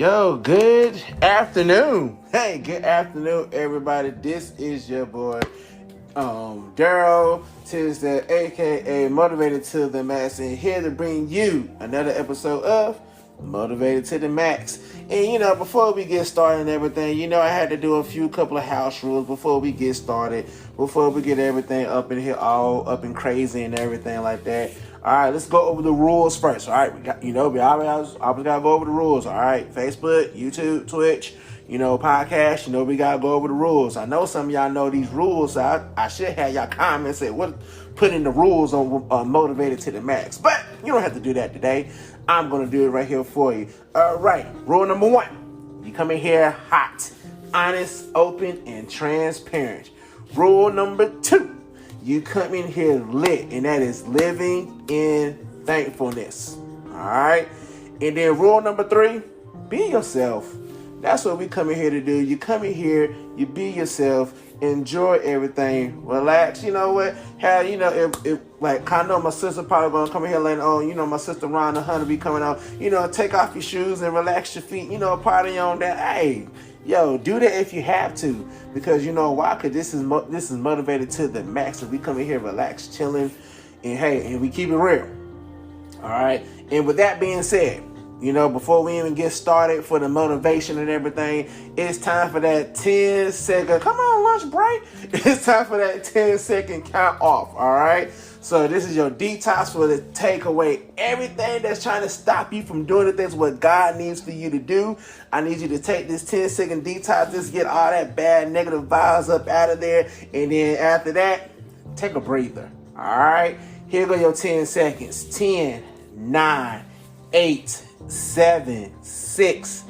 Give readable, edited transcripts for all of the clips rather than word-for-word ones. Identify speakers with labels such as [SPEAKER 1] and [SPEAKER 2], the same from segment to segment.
[SPEAKER 1] Yo, good afternoon. Hey, good afternoon, everybody. This is your boy, Daryl Tisdale, aka Motivated to the Max, and here to bring you another episode of Motivated to the Max. And before we get started and everything, I had to do a couple of house rules before we get started, before we get everything up in here, all up and crazy and everything like that. All right, let's go over the rules first. All right, we got, we always gotta go over the rules. All right, Facebook, YouTube, Twitch, podcast. We gotta go over the rules. I know some of y'all know these rules. So I should have y'all comments say put in the rules on Motivated to the Max, but you don't have to do that today. I'm gonna do it right here for you. All right, rule number 1: you come in here hot, honest, open, and transparent. Rule number 2: you come in here lit, and that is living in thankfulness. All right. And then rule number 3: be yourself. That's what we come in here to do. You come in here, you be yourself, enjoy everything, relax. You know what? Hell, if I know my sister probably gonna come in here later on. My sister Ron the Hunter be coming out. Take off your shoes and relax your feet. Party on that. Hey. Yo, do that if you have to, because why? Because this is Motivated to the Max, and we come in here relax, chilling, and we keep it real. All right. And with that being said, before we even get started for the motivation and everything, it's time for that 10-second. Come on, lunch break. It's time for that 10-second count off. All right. So this is your detox for the takeaway. Everything that's trying to stop you from doing the things what God needs for you to do. I need you to take this 10-second detox. Just get all that bad negative vibes up out of there. And then after that, take a breather. All right. Here go your 10 seconds. 10, 9, 8, 7, 6,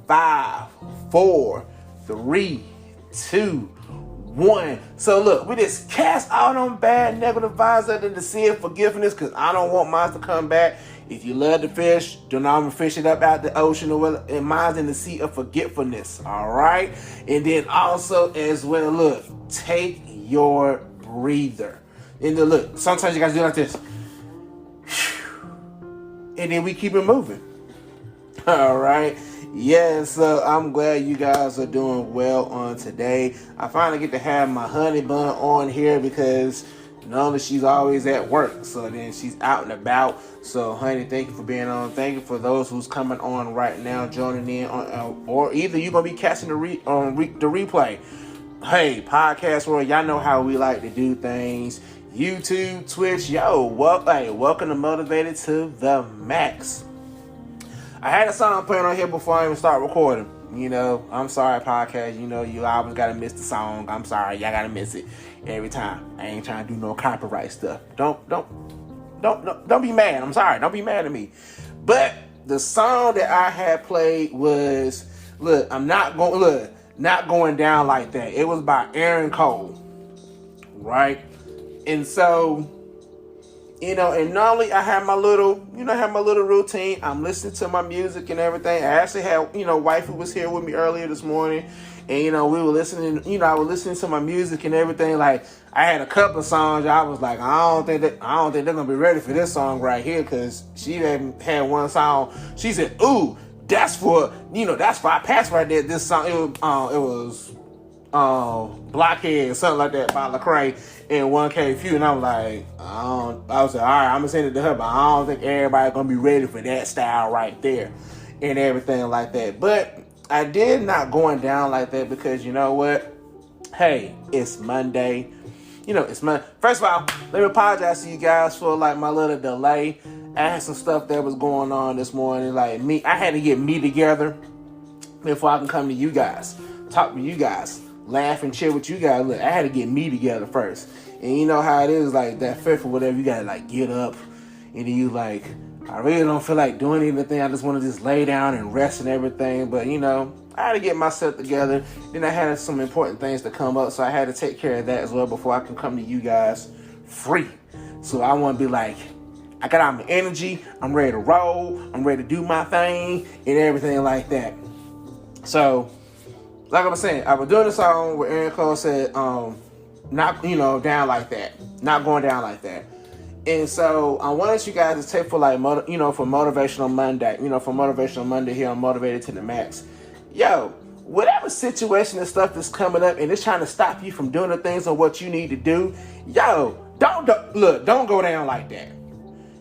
[SPEAKER 1] 5, 4, 3, 2, 1. So look, we just cast all them bad negative vibes out in the sea of forgiveness, because I don't want mine to come back. If you love to fish, do not fish it up out the ocean, and mine's in the sea of forgetfulness. All right. And then also as well, look, take your breather. And then look, sometimes you guys do like this. And then we keep it moving. All right. Yes, so I'm glad you guys are doing well on today. I finally get to have my honey bun on here, because normally she's always at work. So then she's out and about. So honey, thank you for being on. Thank you for those who's coming on right now, joining in on, or either you're going to be catching the replay. Hey, podcast world, y'all know how we like to do things. YouTube, Twitch, welcome to Motivated to the Max. I had a song playing on here before I even start recording. I'm sorry, podcast. You always gotta miss the song. I'm sorry, y'all gotta miss it every time. I ain't trying to do no copyright stuff. Don't be mad. I'm sorry. Don't be mad at me. But the song that I had played was not going down like that. It was by Aaron Cole, right? And so, and normally I have my little routine. I'm listening to my music and everything. I actually had, wife who was here with me earlier this morning, and we were listening. I was listening to my music and everything. Like, I had a couple of songs. I was like, I don't think they're gonna be ready for this song right here, because she had one song. She said, "Ooh, that's for I passed right there." This song, it was Blockhead, something like that, by Lecrae and 1K Few, and I was like, I was like, all right, I'm gonna send it to her, but I don't think everybody gonna be ready for that style right there and everything like that. But I did not going down like that, because you know what? Hey, it's Monday. It's Monday. First of all, let me apologize to you guys for my little delay. I had some stuff that was going on this morning. I had to get me together before I can come to you guys, talk to you guys, laugh and chill with you guys. Look, I had to get me together first. And you know how it is, that fifth or whatever, you gotta get up, and then you I really don't feel like doing anything. I just want to just lay down and rest and everything. But I had to get myself together. Then I had some important things to come up, so I had to take care of that as well before I can come to you guys free. So I want to be I got all my energy, I'm ready to roll, I'm ready to do my thing and everything like that. So, like I was saying, I was doing a song where Aaron Cole said, not, down like that. Not going down like that. And so I wanted you guys to take for like, for Motivational Monday, for Motivational Monday here on Motivated to the Max. Yo, whatever situation and stuff that's coming up and it's trying to stop you from doing the things or what you need to do, yo, don't go down like that.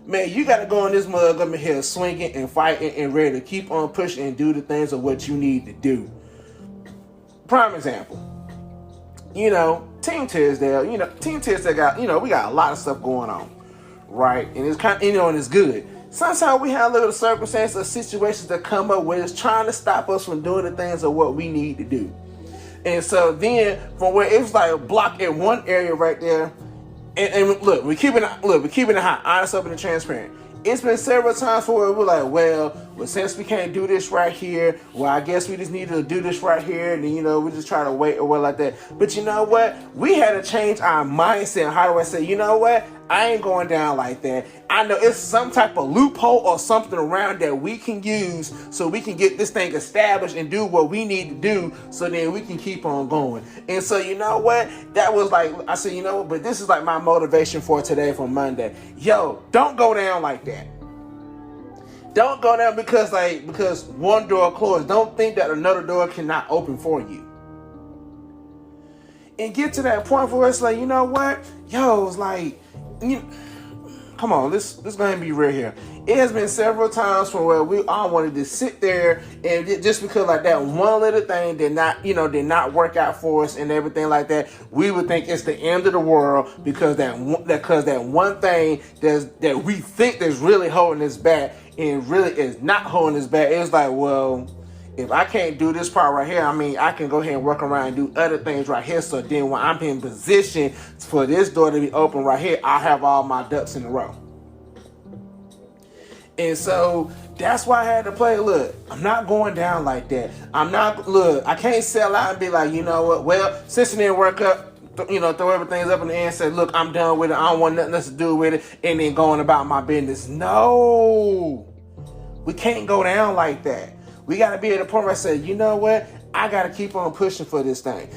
[SPEAKER 1] Man, you got to go in this mug up in here swinging and fighting and ready to keep on pushing and do the things of what you need to do. Prime example, Team Tisdale, Team Tisdale got, we got a lot of stuff going on, right? And it's kind of, and it's good. Sometimes we have little circumstances or situations that come up where it's trying to stop us from doing the things of what we need to do. And so then from where it's like blocked in one area right there, and look, we're keeping it hot, honest, open, and transparent. It's been several times where we're like, well, since we can't do this right here, well, I guess we just need to do this right here, and then, we just try to wait or what like that. But you know what? We had to change our mindset. How do I say, you know what? I ain't going down like that. I know it's some type of loophole or something around that we can use so we can get this thing established and do what we need to do so then we can keep on going. And so, you know what? That was like, I said, but this is like my motivation for today, for Monday. Yo, don't go down like that. Don't go down because one door closed. Don't think that another door cannot open for you. And get to that point where it's like, you know what? Yo, it's like, come on, let's go ahead and be real here. It has been several times from where we all wanted to sit there and just because like that one little thing did not work out for us and everything like that, we would think it's the end of the world because that one thing that we think that's really holding us back and really is not holding us back. It's like, well, if I can't do this part right here, I can go ahead and work around and do other things right here. So then when I'm in position for this door to be open right here, I have all my ducks in a row. And so that's why I had to play. Look, I'm not going down like that. I can't sell out and be like, you know what? Well, since it didn't work up, throw everything up in the air and say, look, I'm done with it. I don't want nothing else to do with it. And then going about my business. No, we can't go down like that. We got to be at a point where I say, you know what? I got to keep on pushing for this thing.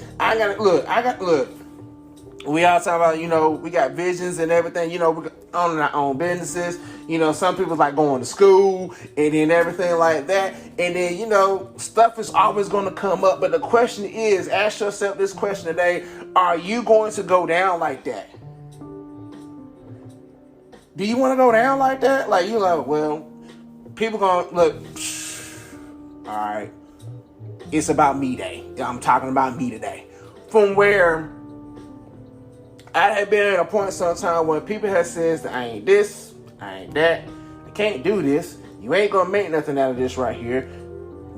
[SPEAKER 1] We all talk about, we got visions and everything, we own our own businesses. Some people like going to school and then everything like that. And then, stuff is always going to come up. But the question is, ask yourself this question today. Are you going to go down like that? Do you want to go down like that? Like, well, people going to look. All right, it's about me day. I'm talking about me today. From where I had been at a point sometime when people had said, I ain't this, I ain't that, I can't do this. You ain't gonna make nothing out of this right here.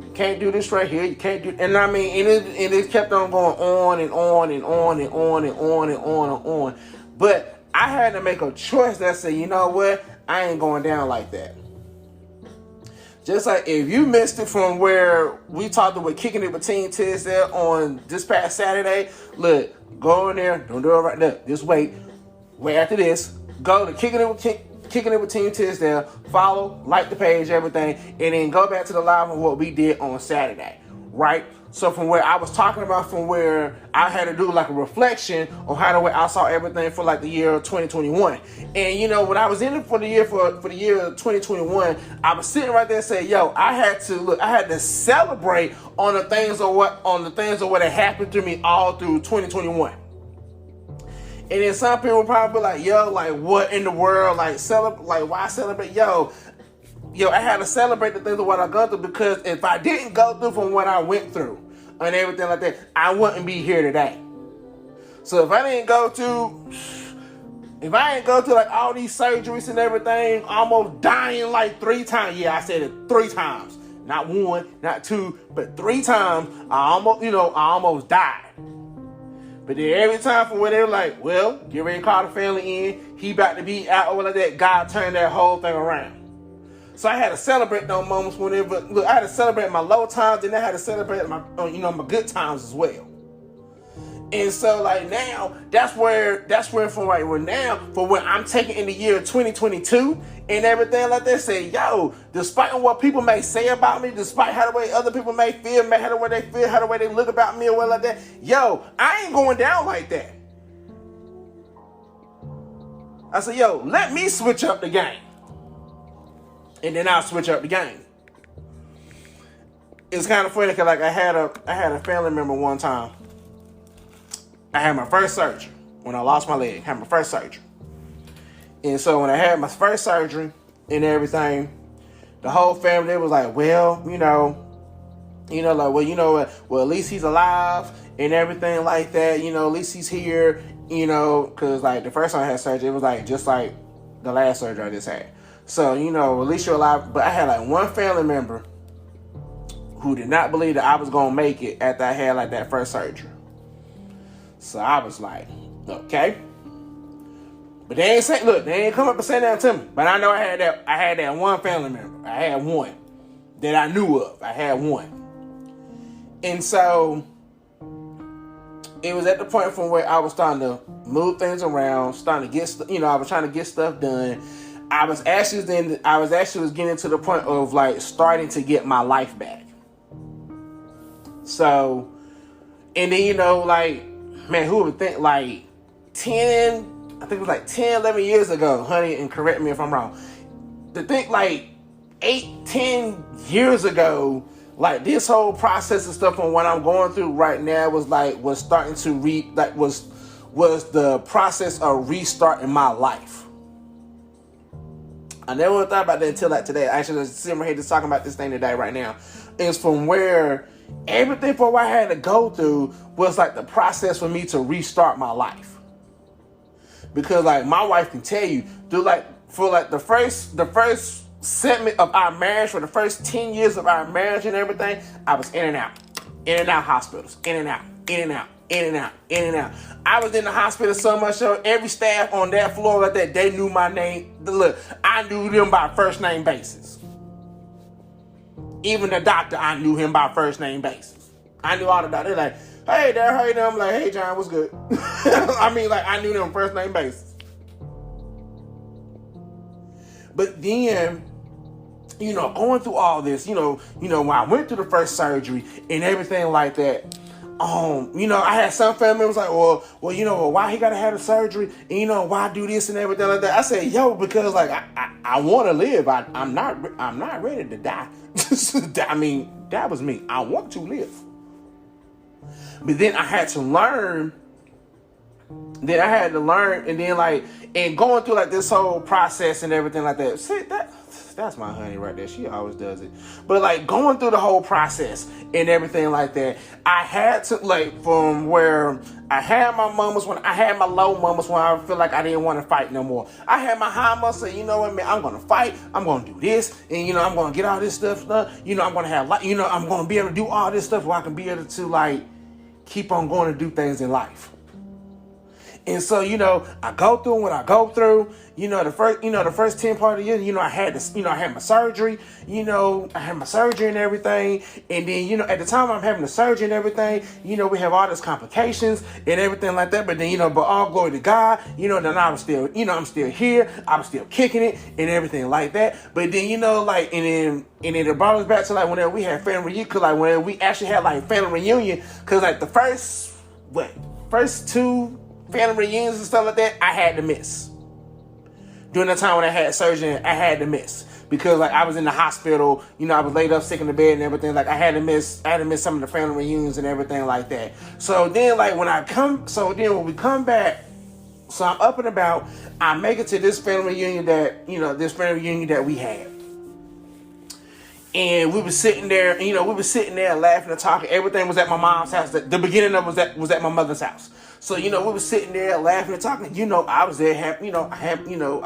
[SPEAKER 1] You can't do this right here. You can't do, and it kept on going on and on and on and on and on and on and on. But I had to make a choice that said, you know what, I ain't going down like that. Just like if you missed it from where we talked about kicking it with Team Tisdale on this past Saturday, look, go in there, don't do it right now. Just wait after this. Go to kicking it with Team Tisdale, follow, like the page, everything, and then go back to the live of what we did on Saturday, right? So from where I was talking about, from where I had to do like a reflection on how the way I saw everything for like the year 2021. And when I was in it for the year 2021, I was sitting right there and saying, yo, I had to celebrate on the things of what had happened to me all through 2021. And then some people probably be like, yo, like what in the world? Like why celebrate? Yo, I had to celebrate the things of what I go through, because if I didn't go through from what I went through and everything like that, I wouldn't be here today. So if I didn't go through like all these surgeries and everything, almost dying like 3 times. Yeah, I said it 3 times. Not 1, not 2, but 3 times. I almost died. But then every time from where they were like, well, get ready to call the family in. He about to be out or like that. God turned that whole thing around. So I had to celebrate those moments whenever. Look, I had to celebrate my low times, and I had to celebrate my good times as well. And so like now, that's where from right where now, for when I'm taking in the year 2022 and everything like that, say, yo, despite what people may say about me, despite how the way other people may feel, how the way they feel, how the way they look about me or what like that, yo, I ain't going down like that. I said, yo, let me switch up the game. And then I'll switch up the game. It's kind of funny because like I had a family member one time. I had my first surgery when I lost my leg. I had my first surgery. And so when I had my first surgery and everything, the whole family was like, well, well, at least he's alive and everything like that. At least he's here, because like the first time I had surgery, it was like just like the last surgery I just had. So, at least you're alive. But I had like one family member who did not believe that I was going to make it after I had like that first surgery. So I was like, okay. But they ain't come up and say that to me. But I know I had that one family member. I had one that I knew of. I had one. And so it was at the point from where I was starting to move things around, starting to get, I was trying to get stuff done. I was actually getting to the point of like starting to get my life back. So, and then, like, man, who would think like 10, I think it was like 10, 11 years ago, honey, and correct me if I'm wrong. To think like 8, 10 years ago, like this whole process and stuff and what I'm going through right now was starting to was the process of restarting my life. I never thought about that until like today. I actually was sitting right here just talking about this thing today right now. It's from where everything for what I had to go through was like the process for me to restart my life. Because like my wife can tell you, for the first segment of our marriage, for the first 10 years of our marriage and everything, I was in and out hospitals, in and out. I was in the hospital so much so every staff on that floor like that, they knew my name. Look, I knew them by first name basis. Even the doctor, I knew him by first name basis. I knew all the doctors. They're like, hey there, how you doing? I'm like, hey John, what's good? I mean, like, I knew them first name basis. But then, going through all this, when I went through the first surgery and everything like that, I had some family members like, well, why he gotta have the surgery? And why do this and everything like that? I said, because like I want to live. I'm not ready to die. I mean, that was me. I want to live. But then I had to learn. And then like, and going through like this whole process and everything like that. See, that's my honey right there. She always does it. But like going through the whole process and everything like that, I had to like from where I had my moments when I had my low moments when I feel like I didn't want to fight no more. I had my high moments say, you know what, man, I'm gonna fight. I'm gonna do this, and I'm gonna get all this stuff done. I'm gonna have like, I'm gonna be able to do all this stuff where I can be able to like keep on going to do things in life. And so, I go through what I go through. The first 10 part of the year, I had my surgery. I had my surgery and everything. And then, at the time I'm having the surgery and everything, we have all these complications and everything like that. But then, but all glory to God, then I was still, I'm still here. I was still kicking it and everything like that. But then, and then it brought us back to like whenever we had family reunion, cause like whenever we actually had like family reunion, cause like the first two family reunions and stuff like that, I had to miss. During the time when I had surgery, I had to miss. Because like I was in the hospital, I was laid up sick in the bed and everything. Like I had to miss some of the family reunions and everything like that. So then like when we come back, so I'm up and about, I make it to this family reunion that we had. And we were sitting there, laughing and talking. Everything was at my mom's house. The beginning of it was at my mother's house. So, we were sitting there laughing and talking. I was there, I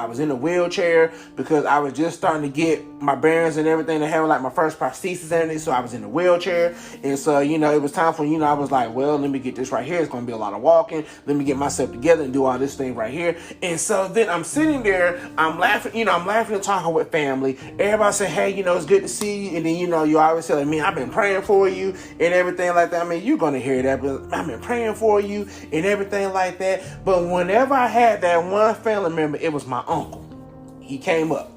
[SPEAKER 1] was in a wheelchair because I was just starting to get my bearings and everything to have like my first prosthesis and everything. So I was in a wheelchair. And so, it was time for, I was like, well, let me get this right here. It's going to be a lot of walking. Let me get myself together and do all this thing right here. And so then I'm sitting there, I'm laughing and talking with family. Everybody said, hey, it's good to see you. And then, you always tell me, I've been praying for you and everything like that. I mean, you're going to hear that, but I've been praying for you and everything like that. But whenever I had that one family member, it was my uncle. He came up.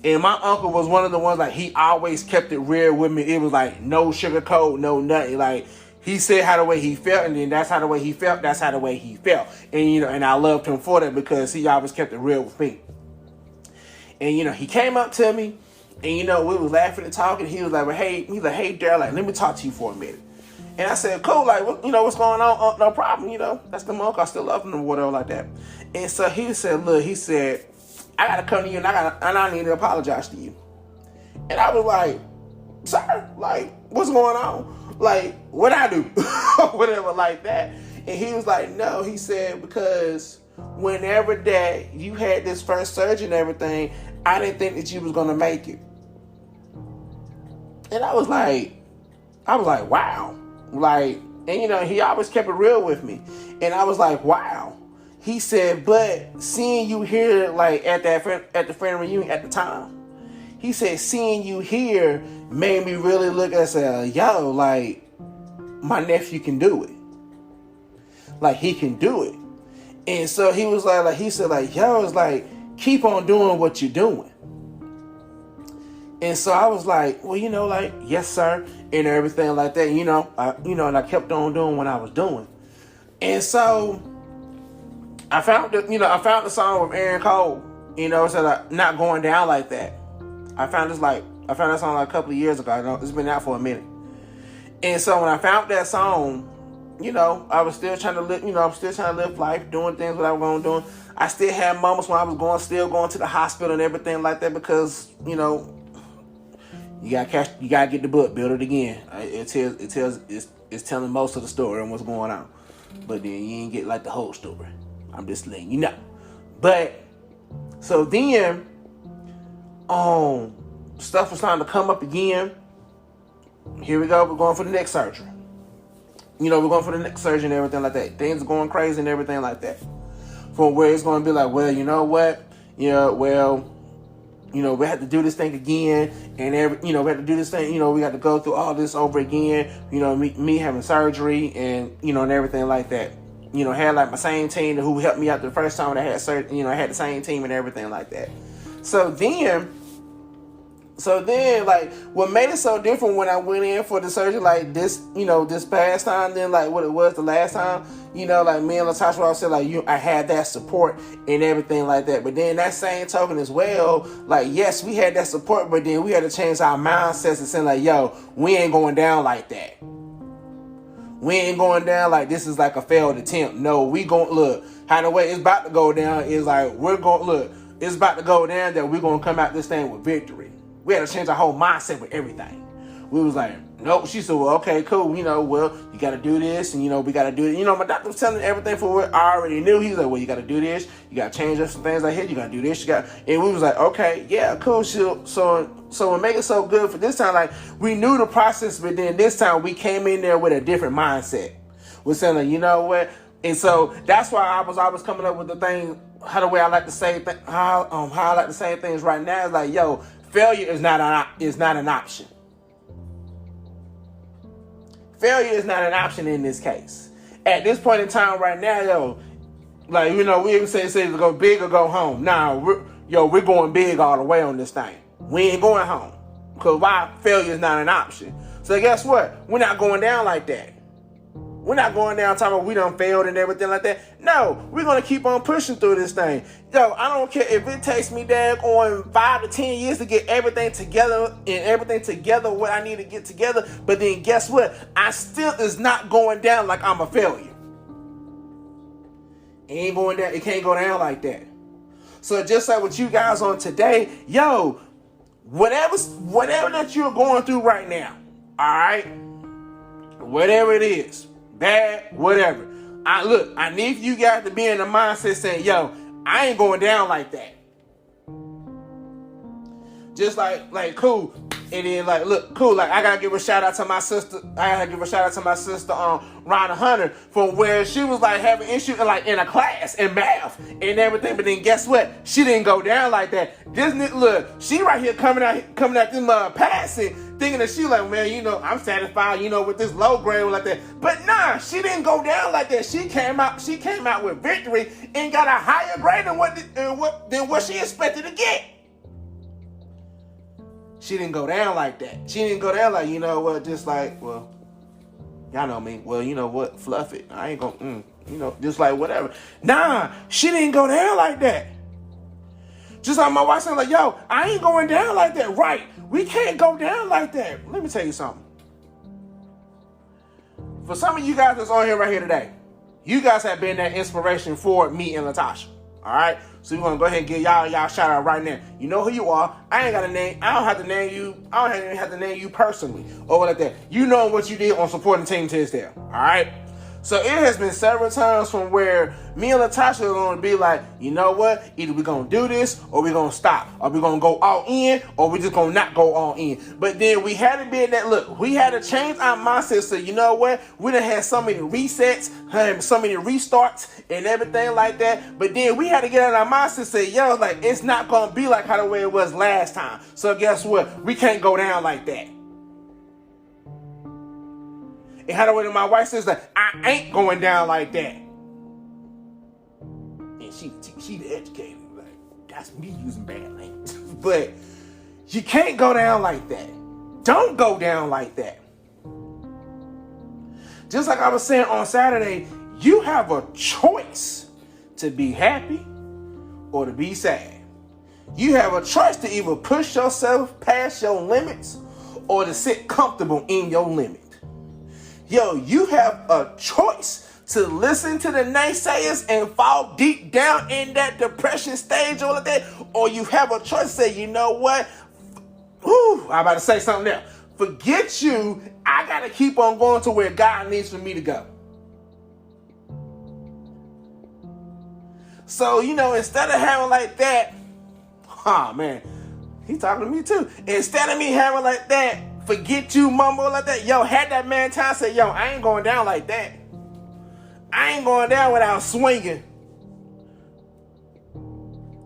[SPEAKER 1] And my uncle was one of the ones, like, he always kept it real with me. It was like no sugarcoat, no nothing. Like, he said how the way he felt, and then that's how the way he felt. That's how the way he felt, and and I loved him for that because he always kept it real with me. And he came up to me, and we was laughing and talking. He was like, "Well, hey," "Hey, Daryl, like, let me talk to you for a minute." And I said, "Cool, like, what's going on? No problem, that's the monk. I still love him or whatever like that." And so he said, "Look," he said, "I gotta come to you, and I need to apologize to you." And I was like, "Sir, like, what's going on? Like, what I do?" Whatever like that. And he was like, "No," he said, "because whenever that you had this first surgery and everything, I didn't think that you was gonna make it." And I was like, wow. Like, and he always kept it real with me. And I was like, wow. He said, "But seeing you here, like, at the friend reunion at the time," he said, "seeing you here made me really look and say, yo, like, my nephew can do it. Like, he can do it." And so he was like he said, like, "Yo, it's like, keep on doing what you're doing." And so I was like, "Well, like, yes, sir," and everything like that. And I kept on doing what I was doing. And so I found the song with Aaron Cole. It's like, "Not Going Down Like That." I found that song like a couple of years ago. It's been out for a minute. And so when I found that song, I was still trying to live. I'm still trying to live life, doing things what I was going to do. I still had moments when I was still going to the hospital and everything like that because you gotta get the book, Build It Again. It's telling most of the story and what's going on, but then you ain't get like the whole story. I'm just letting you know. But so then, stuff was starting to come up again. Here we go. We're going for the next surgery. We're going for the next surgery and everything like that. Things are going crazy and everything like that. From where it's going to be like, well, you know what? We have to do this thing again, and we have to do this thing. We got to go through all this over again. Me having surgery and and everything like that. Had like my same team who helped me out the first time that I had surgery. I had the same team and everything like that. So then, like, what made it so different when I went in for the surgery, like this, this past time, than like what it was the last time, like me and Latasha always said, like, I had that support and everything like that. But then that same token as well, like, yes, we had that support, but then we had to change our mindsets and say, like, yo, we ain't going down like that. We ain't going down like this is like a failed attempt. No, we gon' look, how the way it's about to go down is like, it's about to go down that we're going to come out this thing with victory. We had to change our whole mindset with everything. We was like, nope. She said, well, okay, cool. Well, you got to do this, and we got to do it. My doctor was telling me everything for what I already knew. He was like, well, you got to do this. You got to change up some things like here. You got to do this. And we was like, okay, yeah, cool. So what make it so good for this time, like, we knew the process, but then this time we came in there with a different mindset. We're saying, like, you know what? And so that's why I was always coming up with the thing, how the way I like to say how I like to say things right now is like, yo, failure is not an option. Failure is not an option in this case. At this point in time right now, yo, like, we even say to go big or go home. Nah, we're going big all the way on this thing. We ain't going home. Because why? Failure is not an option. So guess what? We're not going down like that. We're not going down talking about we done failed and everything like that. No, we're going to keep on pushing through this thing. Yo, I don't care if it takes me on 5 to 10 years to get everything together what I need to get together. But then guess what? I still is not going down like I'm a failure. It ain't going down. It can't go down like that. So just like with you guys on today, yo, whatever that you're going through right now, all right, whatever it is, bad, whatever. I need you guys to be in the mindset saying, yo, I ain't going down like that. Just like cool. And then like, look, cool. Like I gotta give a shout out to my sister. Rhonda Hunter, from where she was like having issues in a class in math and everything. But then guess what? She didn't go down like that. Look, she right here coming out this passing, thinking that she like, man, I'm satisfied, with this low grade like that. But nah, she didn't go down like that. She came out with victory and got a higher grade than what she expected to get. She didn't go down like that. She didn't go down like, just like, well, Y'all know me. Well, you know what? Fluff it. I ain't gonna, just like whatever. Nah, she didn't go down like that. Just like my wife said, like, yo, I ain't going down like that. Right. We can't go down like that. Let me tell you something. For some of you guys that's on here right here today, you guys have been that inspiration for me and Latasha. All right? So we're going to go ahead and give y'all shout out right now. You know who you are. I ain't got a name. I don't have to name you. I don't even have to name you personally or like that. You know what you did on supporting Team Tisdale. All right? So it has been several times from where me and Latasha are going to be like, you know what? Either we're going to do this or we're going to stop. Or we're going to go all in or we're just going to not go all in. But then we had to be in that, look, we had to change our mindset. So you know what? We done had so many resets, so many restarts and everything like that. But then we had to get out of our mindset and say, yo, like, it's not going to be like how the way it was last time. So guess what? We can't go down like that. And how the way my wife says that I ain't going down like that. And she the educated. Like, that's me using bad language. But you can't go down like that. Don't go down like that. Just like I was saying on Saturday, you have a choice to be happy or to be sad. You have a choice to either push yourself past your limits or to sit comfortable in your limit. Yo, you have a choice to listen to the naysayers and fall deep down in that depression stage or like that, or you have a choice to say, you know what? I'm about to say something else. Forget you. I got to keep on going to where God needs for me to go. So, instead of having like that, man, he talking to me too. Instead of me having like that, forget you mumble like that. Yo, had that man time say, yo, I ain't going down like that. I ain't going down without swinging.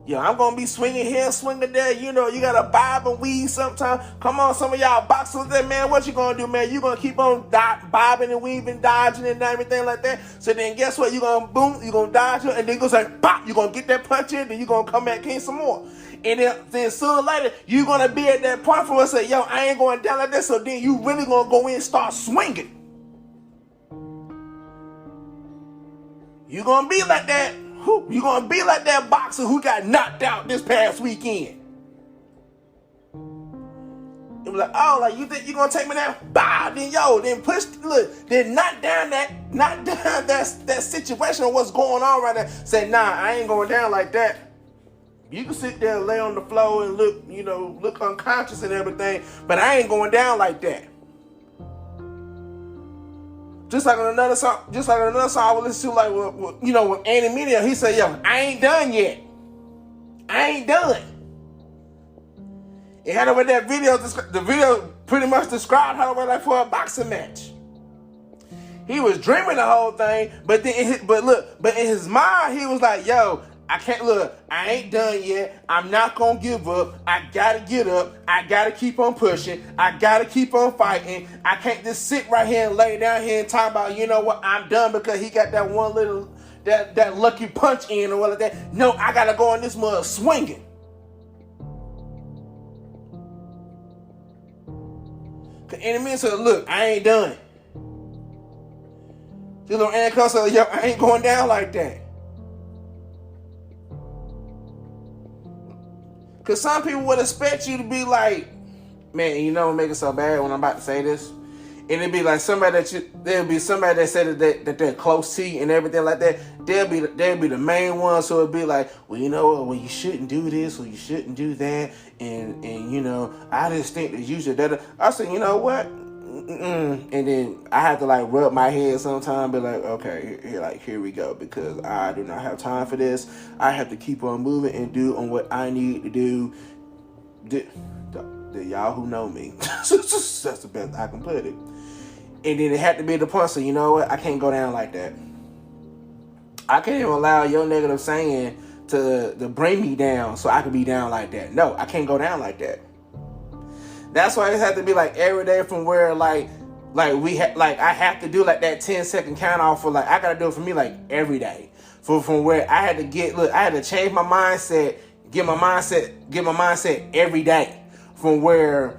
[SPEAKER 1] Yo, I'm going to be swinging here, swinging there. You got to bob and weave sometime. Come on, some of y'all boxers there, man. What you going to do, man? You going to keep on bobbing and weaving, dodging and everything like that. So then guess what? You going to boom, you going to dodge it, and then you going to say, pop. You going to get that punch in, then you going to come back in some more. And then sooner or later, you're going to be at that point for us to say, yo, I ain't going down like that. So then you really going to go in and start swinging. You're going to be like that. You're going to be like that boxer who got knocked out this past weekend. It was like, oh, like, you think you're going to take me down? Bah, then push, look, then knock down that situation of what's going on right there. Say, nah, I ain't going down like that. You can sit there and lay on the floor and look unconscious and everything, but I ain't going down like that. Just like on another song I would listen to, like, with Andy Media, he said, yo, I ain't done yet. I ain't done. It had over that video, the video pretty much described how it went like for a boxing match. He was dreaming the whole thing, but in his mind, he was like, yo, I can't look. I ain't done yet. I'm not going to give up. I got to get up. I got to keep on pushing. I got to keep on fighting. I can't just sit right here and lay down here and talk about, you know what, I'm done because he got that one little, that lucky punch in or whatever like that. No, I got to go in this mud swinging. Because enemy said, look, I ain't done. This little Ann said, yo, I ain't going down like that. Because some people would expect you to be like, man, what make it so bad when I'm about to say this? And it'd be like there'll be somebody that said that they're close to you and everything like that. They'll be the main one. So it'd be like, well, you know what? Well, you shouldn't do this or you shouldn't do that. And I just think that you should. I said, you know what? And then I have to like rub my head sometime, be like, okay, here we go, because I do not have time for this. I have to keep on moving and do on what I need to do. The y'all who know me, that's the best I can put it. And then it had to be the point, so you know what? I can't go down like that. I can't even allow your negative saying to bring me down so I can be down like that. No, I can't go down like that. That's why it had to be like every day from where I have to do like that 10-second count off for like, I gotta do it for me like every day. From where I had to change my mindset, get my mindset every day. From where,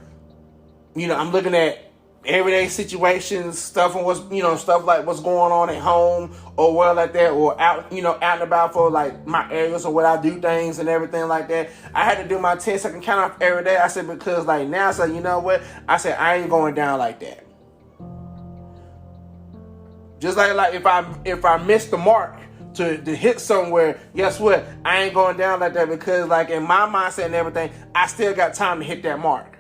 [SPEAKER 1] I'm looking at everyday situations, stuff and stuff like what's going on at home or what like that, or out, out and about for like my areas or what I do things and everything like that. I had to do my 10-second count off every day. I said, because like now, so you know what? I said, I ain't going down like that. Just like if I miss the mark to hit somewhere, guess what? I ain't going down like that, because like in my mindset and everything, I still got time to hit that mark.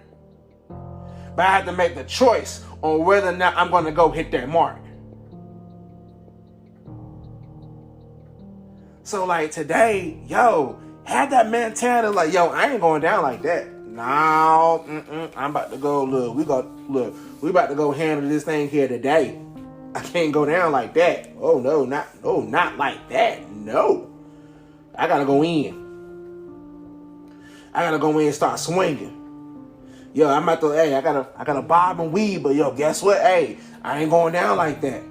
[SPEAKER 1] But I have to make the choice on whether or not I'm going to go hit that mark. So like today, have that mentality like, I ain't going down like that. No, I'm about to go, we about to go handle this thing here today. I can't go down like that. Oh no, not like that. No. I gotta go in. I gotta go in and start swinging. I'm about to, I gotta bob and weave, but guess what? I ain't going down like that.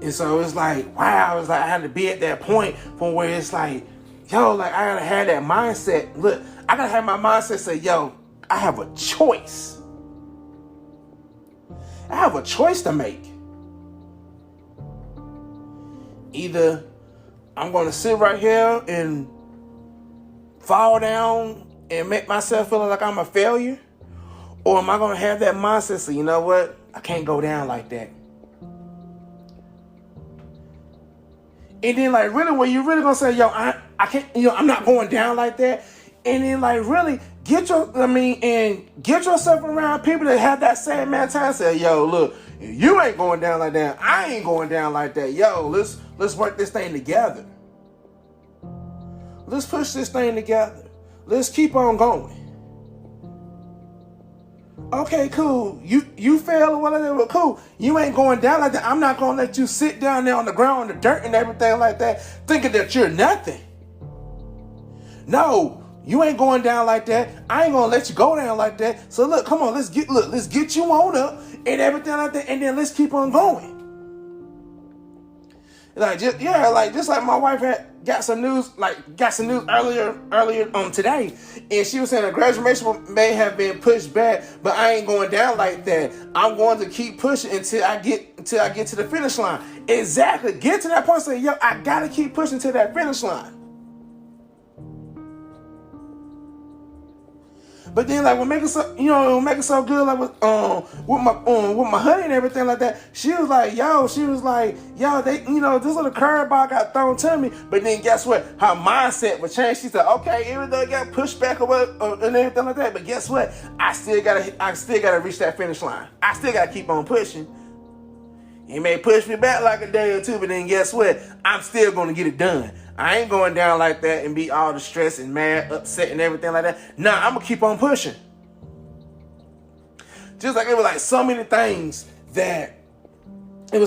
[SPEAKER 1] And so it's like, wow, it's like I had to be at that point from where it's like, like I gotta have that mindset. Look, I gotta have my mindset say, I have a choice. I have a choice to make. Either I'm gonna sit right here and fall down and make myself feel like I'm a failure, or am I gonna have that mindset? So you know what? I can't go down like that. And then like really, when you really gonna say, I can't, I'm not going down like that. And then like really get yourself around people that have that same mentality. Say, look, if you ain't going down like that, I ain't going down like that. Let's work this thing together. Let's push this thing together. Let's keep on going. Okay, cool. You fail or whatever, but cool. You ain't going down like that. I'm not gonna let you sit down there on the ground, in the dirt and everything like that, thinking that you're nothing. No, you ain't going down like that. I ain't gonna let you go down like that. So look, come on, let's get you on up and everything like that, and then let's keep on going. Just like my wife got some news earlier today, and she was saying the graduation may have been pushed back, but I ain't going down like that. I'm going to keep pushing until I get to the finish line. Exactly. Get to that point. Say, I gotta keep pushing to that finish line. But then, like, what make it so good, like with my honey and everything like that. She was like, they, this little curveball got thrown to me. But then, guess what? Her mindset would change. She said, okay, even though it got pushed back and everything like that, but guess what? I still gotta reach that finish line. I still gotta keep on pushing. He may push me back like a day or two, but then guess what? I'm still gonna get it done. I ain't going down like that and be all distressed and mad, upset and everything like that. Nah, I'm gonna keep on pushing. Just like it was like so many things that that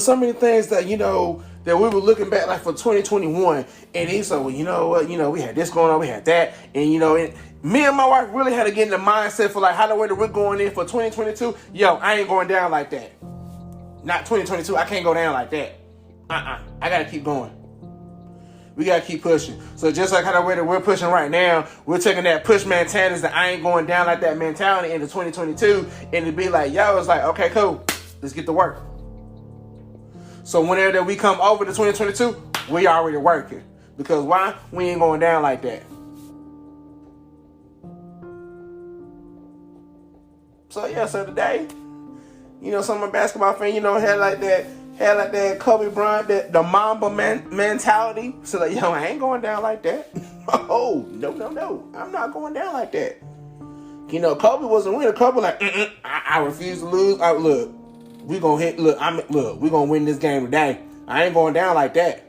[SPEAKER 1] we were looking back like for 2021, and he said, well, you know what, we had this going on, we had that, and and me and my wife really had to get in the mindset for like how the way that we're going in for 2022. I ain't going down like that. Not 2022. I can't go down like that. I gotta keep going. We gotta keep pushing. So just like how the way that we're pushing right now, we're taking that push mentality, that I ain't going down like that mentality into 2022, and to be like, it's like, okay, cool, let's get to work. So whenever that we come over to 2022, we already working. Because why? We ain't going down like that. So today, some of my basketball fans, had like that Kobe Bryant, the Mamba mentality. So like, I ain't going down like that. Oh, no. I'm not going down like that. Kobe wasn't winning. Kobe like, I refuse to lose. We're going to win this game today. I ain't going down like that.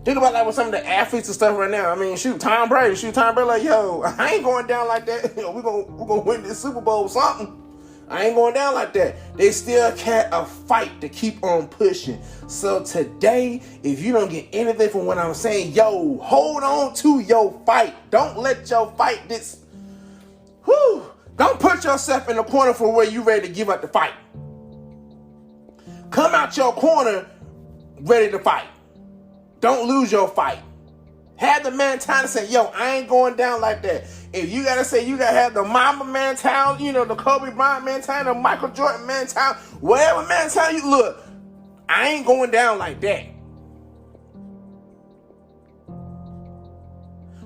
[SPEAKER 1] Think about like with some of the athletes and stuff right now. I mean, Tom Brady like, I ain't going down like that. We're gonna win this Super Bowl or something. I ain't going down like that. They still had a fight to keep on pushing. So today, if you don't get anything from what I'm saying, hold on to your fight. Don't let your fight don't put yourself in the corner for where you ready to give up the fight. Come out your corner ready to fight. Don't lose your fight. Have the mentality to say, yo, I ain't going down like that. If you gotta say you gotta have the Mamba mentality, you know, the Kobe Bryant mentality, the Michael Jordan mentality, whatever mentality you look, I ain't going down like that.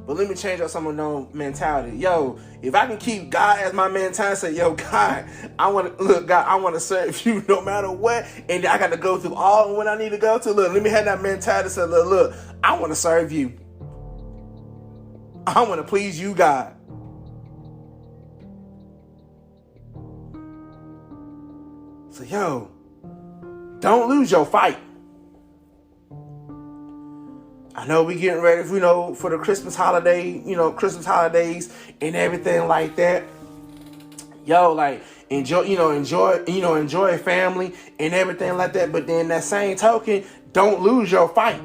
[SPEAKER 1] But let me change up some of no mentality. Yo, if I can keep God as my mentality, say, yo, God, I want to serve you no matter what. And I got to go through all what I need to go to. Look, let me have that mentality. Say, look, I want to serve you. I want to please you, God. So, yo, don't lose your fight. I know we getting ready, for the Christmas holidays and everything like that. Yo, like enjoy family and everything like that. But then that same token, don't lose your fight.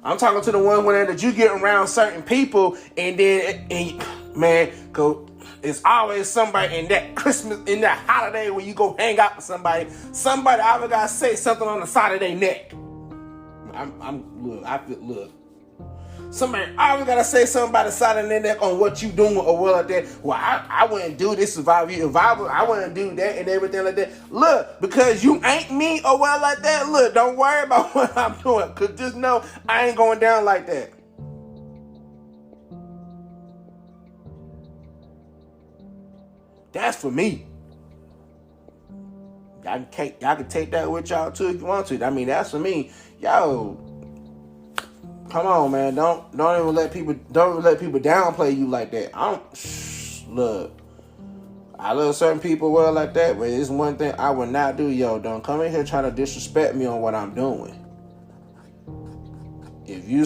[SPEAKER 1] I'm talking to the one that you get around certain people and go. It's always somebody in that Christmas, in that holiday when you go hang out with somebody. Somebody always gotta say something on the side of their neck. Look. Somebody always gotta say something about the side of their neck on what you doing or what like that. Well, I wouldn't do this if I were you. If I wouldn't do that and everything like that. Look, because you ain't me or what like that. Look, don't worry about what I'm doing. Cause just know I ain't going down like that. That's for me. Y'all can take that with y'all too if you want to. I mean, that's for me. Yo, come on, man. Don't even let people downplay you like that. Look. I love certain people well like that, but it's one thing I would not do. Yo, don't come in here trying to disrespect me on what I'm doing. If you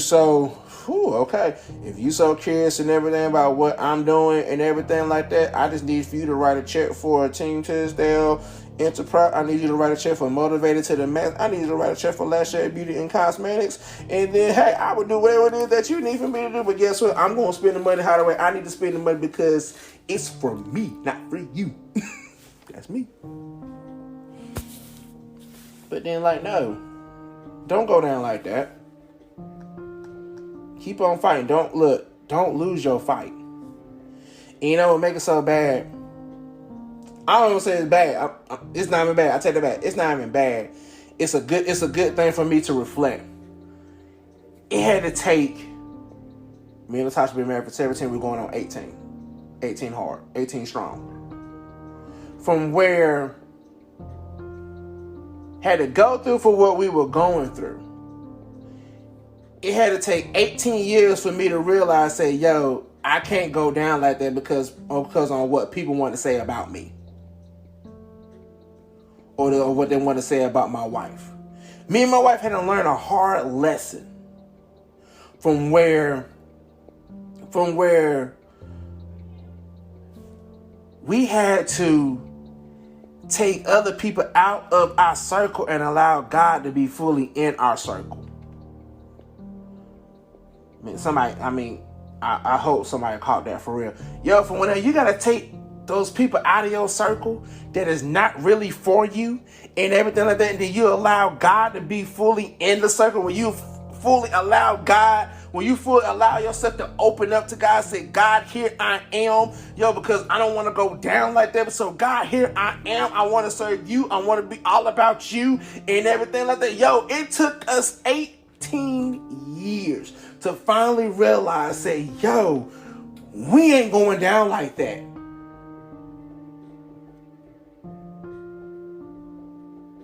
[SPEAKER 1] if you so curious and everything about what I'm doing and everything like that, I just need for you to write a check for Team Tisdale Enterprise. I need you to write a check for Motivated to the Max. I need you to write a check for Last Shade Beauty and Cosmetics. And then, hey, I would do whatever it is that you need for me to do. But guess what? I'm going to spend the money how the way I need to spend the money because it's for me, not for you. That's me. But then, no, don't go down like that. Keep on fighting. Don't lose your fight. And you know what make it so bad? I don't even say it's bad. It's not even bad. I take that back. It's not even bad. It's a good thing for me to reflect. It had to take me and Natasha been married for 17. We're going on 18. 18 hard. 18 strong. From where had to go through for what we were going through. It had to take 18 years for me to realize, say, yo, I can't go down like that because on what people want to say about me. Or what they want to say about my wife. Me and my wife had to learn a hard lesson from where we had to take other people out of our circle and allow God to be fully in our circle. I hope somebody caught that for real. Yo, for when you gotta take those people out of your circle that is not really for you and everything like that, and then you allow God to be fully in the circle, when you fully allow yourself to open up to God, say, God, here I am, yo, because I don't want to go down like that, but so God, here I am, I want to serve you, I want to be all about you and everything like that. Yo, it took us 18 years to finally realize, say, yo, we ain't going down like that.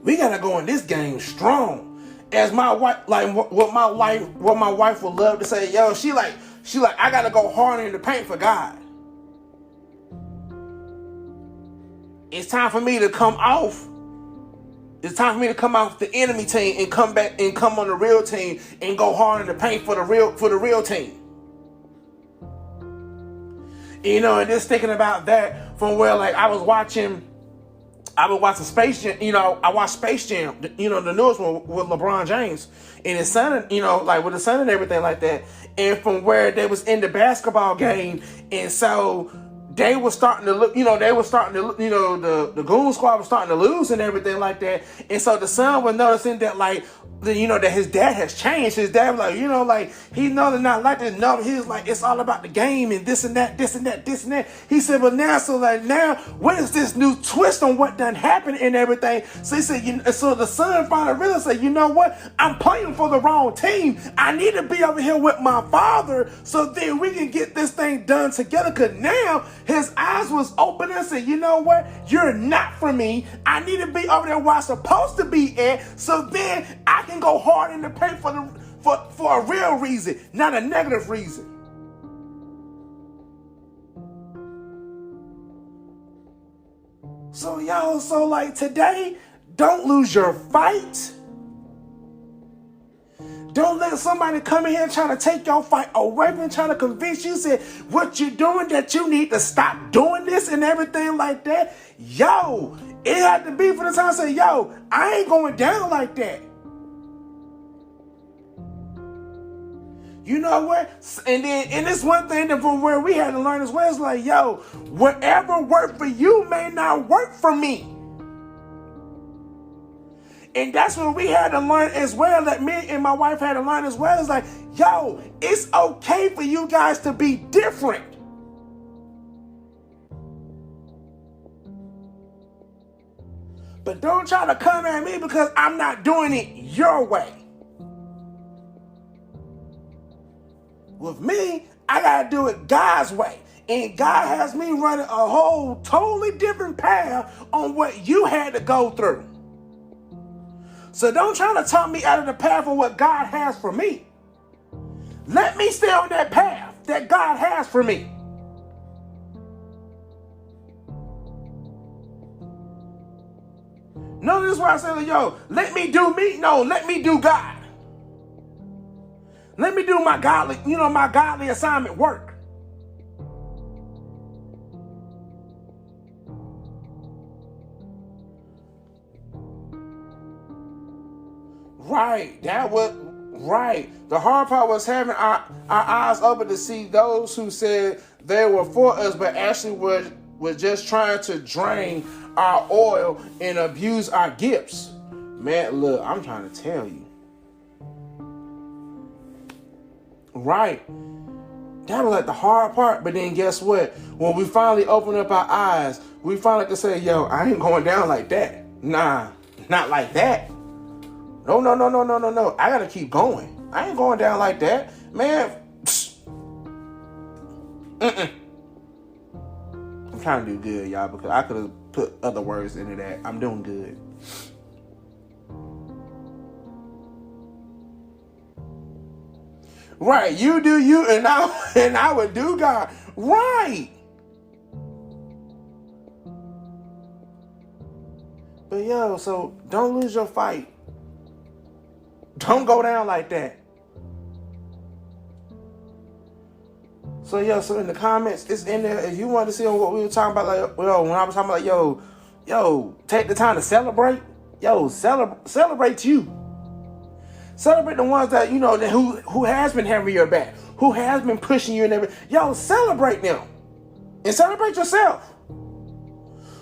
[SPEAKER 1] We gotta go in this game strong. As my wife, what my wife would love to say, yo, she like, I gotta go hard in the paint for God. It's time for me to come off. It's time for me to come off the enemy team and come back and come on the real team and go hard in the paint for the real team. You know, and just thinking about that from where I was watching Space Jam. You know, I watched Space Jam, the newest one with LeBron James and his son, with his son and everything like that. And from where they was in the basketball game, and so they were starting to look, they were starting to, the Goon Squad was starting to lose and everything like that. And so the son was noticing that, like, that his dad has changed. His dad was like, he knows it's not like this. No, he was like, it's all about the game and this and that, this and that, this and that. He said, but now, what is this new twist on what done happened and everything? So he said, so the son finally realized, said, you know what? I'm playing for the wrong team. I need to be over here with my father so then we can get this thing done together. Because now his eyes was open and said, you know what? You're not for me. I need to be over there where I'm supposed to be at. So then I can go hard in the paint for a real reason, not a negative reason. So y'all, like today, don't lose your fight. Don't let somebody come in here trying to take your fight away from trying to convince you, say what you're doing, that you need to stop doing this and everything like that. Yo, it had to be for the time to say, yo, I ain't going down like that. You know what? And it's one thing that from where we had to learn as well. It's like, yo, whatever worked for you may not work for me. And that's what we had to learn as well, that me and my wife had to learn as well. It's like, yo, it's okay for you guys to be different. But don't try to come at me because I'm not doing it your way. With me, I gotta do it God's way. And God has me running a whole totally different path on what you had to go through. So don't try to talk me out of the path of what God has for me. Let me stay on that path that God has for me. Notice why I say, yo, let me do me. No, let me do God. Let me do my godly assignment work. Right. The hard part was having our eyes open to see those who said they were for us, but actually were just trying to drain our oil and abuse our gifts. Man, look, I'm trying to tell you. Right. That was like the hard part. But then guess what? When we finally open up our eyes, we finally can say, yo, I ain't going down like that. Nah, not like that. No. I gotta keep going. I ain't going down like that. Man. I'm trying to do good, y'all, because I could have put other words into that. I'm doing good. Right, you do you, and I would do God. Right. But yo, so don't lose your fight. Don't go down like that. So in the comments, it's in there. If you want to see what we were talking about, like, when I was talking about, yo, take the time to celebrate. Yo, celebrate you. Celebrate the ones that, who has been having your back, who has been pushing you and everything. Yo, celebrate them. And celebrate yourself.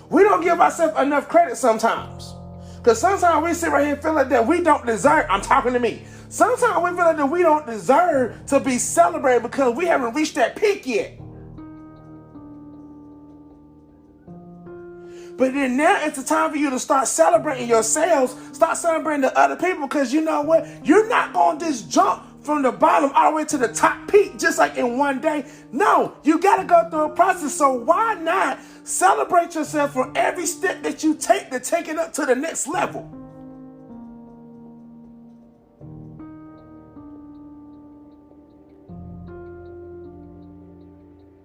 [SPEAKER 1] We don't give ourselves enough credit sometimes. Because sometimes we sit right here feeling that we don't deserve, I'm talking to me. Sometimes we feel like that we don't deserve to be celebrated because we haven't reached that peak yet. But then now it's the time for you to start celebrating yourselves, start celebrating the other people, because you know what? You're not going to just jump from the bottom all the way to the top peak just like in one day. No, you got to go through a process. So why not celebrate yourself for every step that you take to take it up to the next level?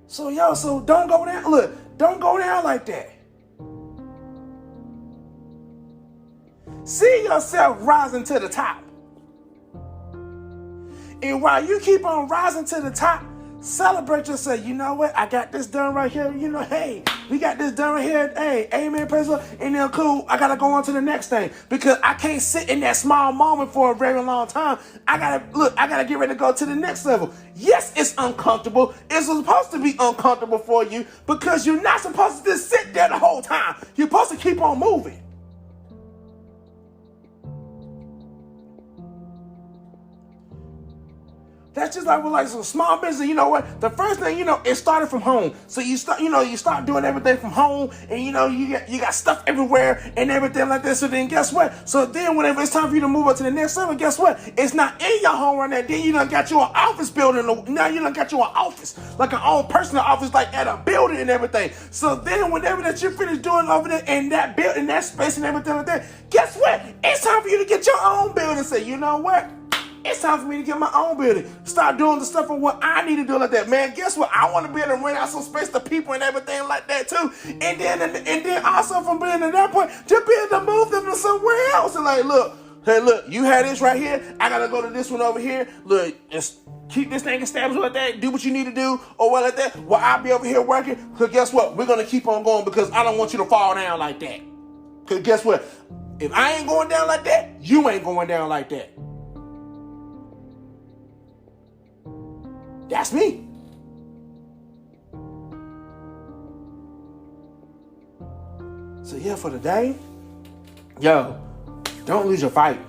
[SPEAKER 1] So don't go down. Look, don't go down like that. See yourself rising to the top. And while you keep on rising to the top, celebrate yourself. You know what? I got this done right here. Hey, we got this done right here. Hey, amen, praise the Lord. And then cool, I gotta go on to the next thing because I can't sit in that small moment for a very long time. I gotta get ready to go to the next level. Yes, it's uncomfortable. It's supposed to be uncomfortable for you because you're not supposed to just sit there the whole time. You're supposed to keep on moving. That's just like with like some small business. You know what? The first thing, it started from home. So you start doing everything from home, and you got stuff everywhere and everything like that. So then guess what? So then whenever it's time for you to move up to the next level, guess what? It's not in your home right now. Then you done got you an office building. Now you done got you an office, like an own personal office, like at a building and everything. So then whenever that you finish doing over there in that building, that space and everything like that, guess what? It's time for you to get your own building. Say, you know what? It's time for me to get my own building. Start doing the stuff of what I need to do like that. Man, guess what? I want to be able to rent out some space to people and everything like that too. And then also from being at that point, to be able to move them to somewhere else. And like, look, you had this right here. I got to go to this one over here. Look, just keep this thing established like that. Do what you need to do or what like that. While I'll be over here working. Because guess what? We're going to keep on going because I don't want you to fall down like that. Because guess what? If I ain't going down like that, you ain't going down like that. That's me. So yeah, for the day, don't lose your fight.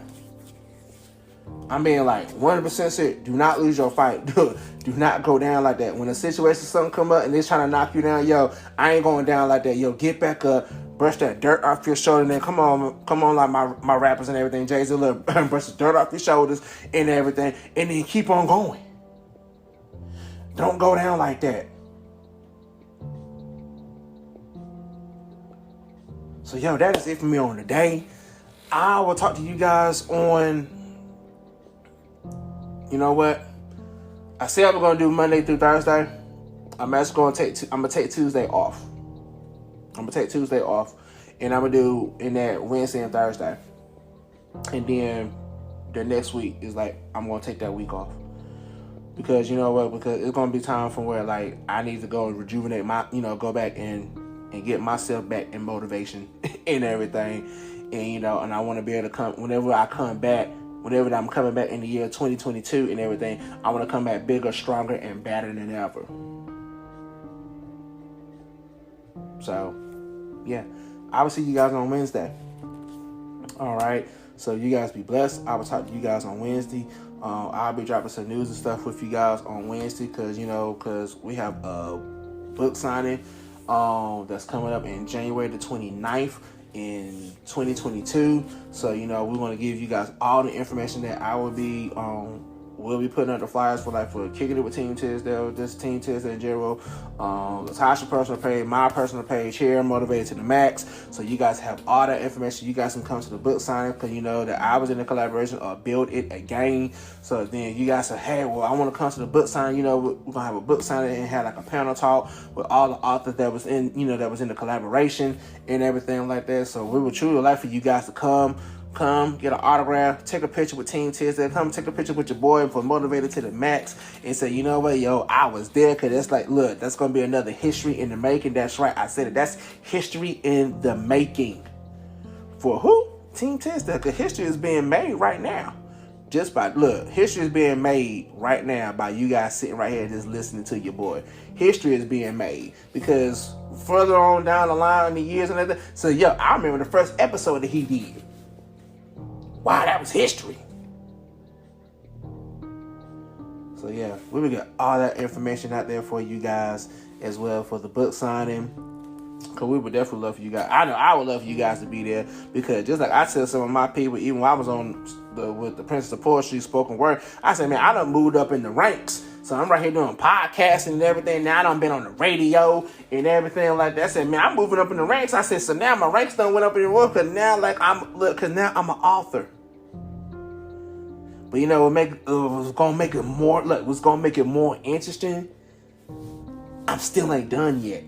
[SPEAKER 1] I'm being like 100% serious. Do not lose your fight. Do not go down like that. When a situation, something come up and they're trying to knock you down, I ain't going down like that. Get back up, brush that dirt off your shoulder, and then come on, like my rappers and everything. Jay-Z, brush the dirt off your shoulders and everything, and then keep on going. Don't go down like that. So, that is it for me on the day. I will talk to you guys on, you know what? I said I'm going to do Monday through Thursday. I'm actually going to take Tuesday off. I'm going to take Tuesday off. And I'm going to do in that Wednesday and Thursday. And then the next week is like, I'm going to take that week off. Because you know what? Because it's gonna be time from where like I need to go and rejuvenate my, go back and get myself back in motivation and everything, and and I want to be able to come whenever I'm coming back in the year 2022 and everything. I want to come back bigger, stronger, and better than ever. So, yeah, I will see you guys on Wednesday. All right. So you guys be blessed. I will talk to you guys on Wednesday. I'll be dropping some news and stuff with you guys on Wednesday because we have a book signing that's coming up in January the 29th in 2022. So, we want to give you guys all the information that I will be we'll be putting up the flyers for Kicking It with Team Tisdale, this Team Tisdale in general, Latasha personal page, my personal page here, Motivated to the Max. So you guys have all that information. You guys can come to the book signing because that I was in the collaboration of Build It Again. So then you guys say, hey, well, I want to come to the book signing. We're gonna have a book signing and have like a panel talk with all the authors that was in, that was in the collaboration and everything like that. So we would truly like for you guys to come, get an autograph, take a picture with Team Tisdale, come take a picture with your boy for Motivated to the Max, and say, you know what, I was there, because it's like, look, that's going to be another history in the making. That's right, I said it. That's history in the making. For who? Team Tisdale, because history is being made right now. History is being made right now by you guys sitting right here just listening to your boy. History is being made because further on down the line in the years and everything. So, I remember the first episode that he did. Wow, that was history. So we will get all that information out there for you guys as well for the book signing. Because we would definitely love for you guys. I know I would love for you guys to be there. Because just like I tell some of my people, even when I was with the Princess of Poetry spoken word, I said, man, I done moved up in the ranks. So I'm right here doing podcasting and everything. Now I done been on the radio and everything like that. I said, man, I'm moving up in the ranks. I said, so now my ranks done went up in the world because now now I'm an author. But what's gonna make it more what's gonna make it more interesting? I'm still ain't done yet.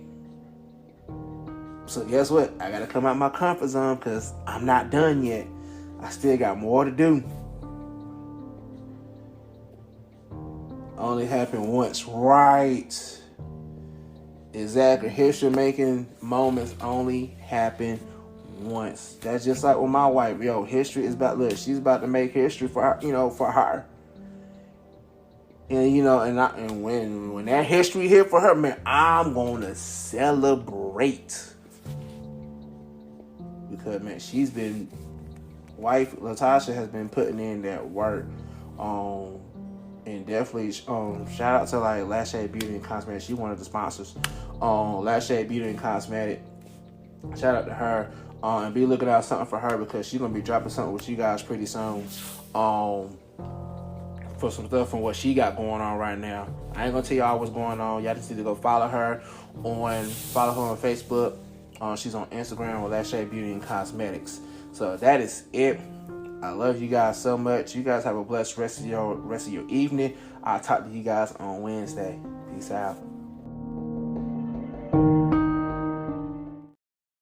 [SPEAKER 1] So guess what? I gotta come out my comfort zone because I'm not done yet. I still got more to do. Only happened once, right? Exactly. History making moments only happen once. That's just like with my wife. Yo, history is about, look, she's about to make history for her, for her. And and when that history hit for her, man, I'm gonna celebrate. Because man, wife Latasha has been putting in that work. And definitely shout out to like Lash Shade Beauty and Cosmetic. She one of the sponsors. Lash Shade Beauty and Cosmetic. Shout out to her. And be looking out something for her, because she's gonna be dropping something with you guys pretty soon. For some stuff from what she got going on right now. I ain't gonna tell y'all what's going on. Y'all just need to go follow her on Facebook. She's on Instagram with Lash Shade Beauty and Cosmetics. So that is it. I love you guys so much. You guys have a blessed rest of your evening. I'll talk to you guys on Wednesday. Peace out.